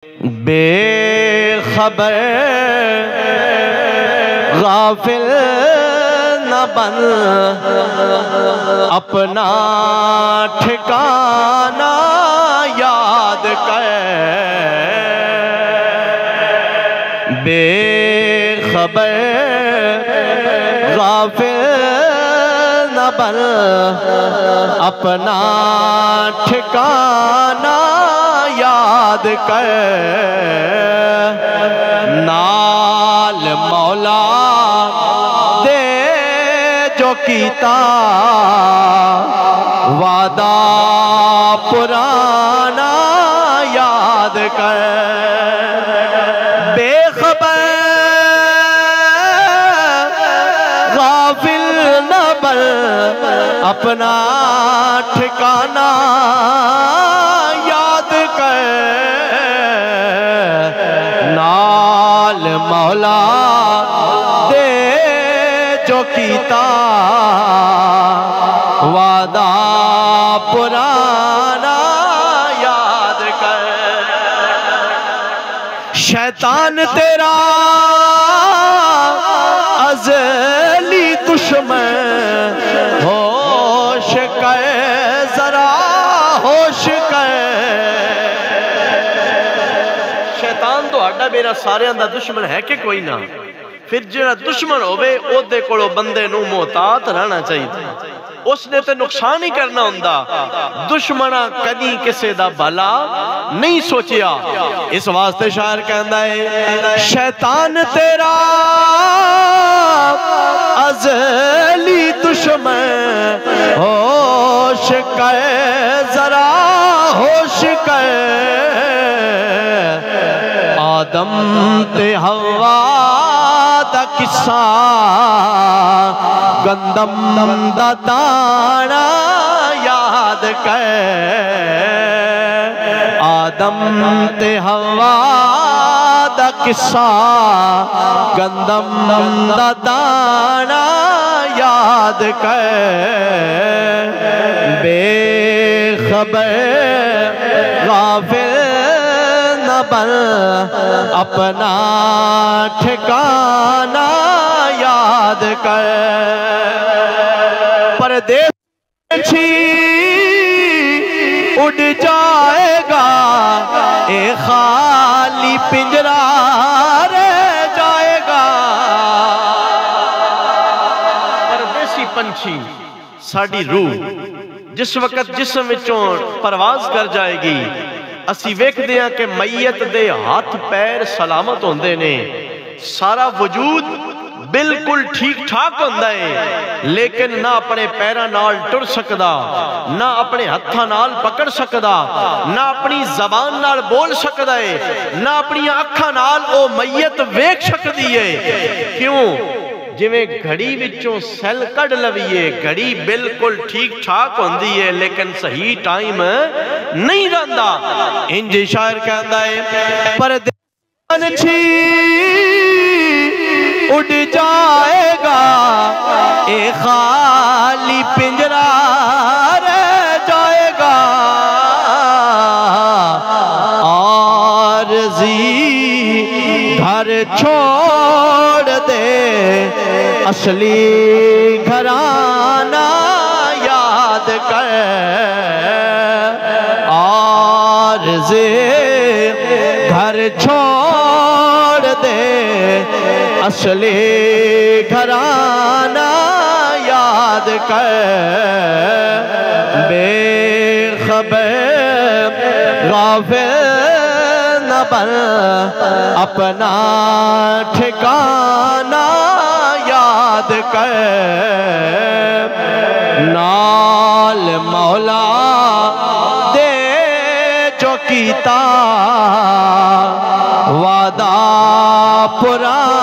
बेखबर गाफिल न बन, अपना ठिकाना याद कर। बेखबर गाफिल न बन, अपना ठिकाना याद कर। नाल मौला दे जो कीता, वादा पुराना याद कर। बेखबर गाफिल न बन, अपना ठिकाना याद कर। नाल मौला दे जो कीता, वादा पुराना याद कर। शैतान तेरा अज़ली दुश्मन, होश कर जरा होश कर। शैतान तो आड़ा मेरा सारियां दा दुश्मन है कि कोई ना। फिर जिहड़ा दुश्मन होवे ओदे कोलों बंदे नूं मोहतात रहना चाहिए। उसने तो नुकसान ही करना हुंदा। दुश्मना कदी किसे दा भला नहीं सोचिया। इस वास्ते शायर कहंदा है, शैतान तेरा अज़ली दुश्मन, होश कर जरा होश कर। आदम ते हवा दा किस्सा, गंदम दा दाना याद कर। आदम ते हवा दा किस्सा, गंदम दा दाना याद कर। बेखबर गाफिल न बन, अपना ठिकाना याद कर। परदेसी उड़ जाएगा, ए खाली पिंजरा रह जाएगा। परदेसी पंछी साड़ी रूह जिस वक्त जिस्म विचों परवाज कर जाएगी, असी वेखदे हां कि मैयत दे हाथ पैर सलामत होंदे ने, सारा वजूद बिल्कुल ठीक ठाक होंदा है, लेकिन ना अपने पैरां नाल टुर सकदा, ना अपने हत्थां नाल पकड़ सकदा, ना अपनी जबान नाल बोल सकदा है, ना अपनी अखां नाल ओ मैयत वेख सकदी है। क्यों? जिवें घड़ी विचों सैल कढ़ लवीए, घड़ी बिल्कुल ठीक ठाक होंदी है लेकिन सही टाइम नहीं रहिंदा। इंज शायर कहंदा है, परदेसी उड़ जाएगा, ए खाली पिंजरा रह जाएगा। आरज़ी घर छोड़ दे, असली घराना याद कर। आरज़ी घर छोड़ दे, असली घराना याद कर। बेखबर गाफिल न बन, अपना ठिकाना याद कर। नाल मौला दे जो कीता, वादा पुराना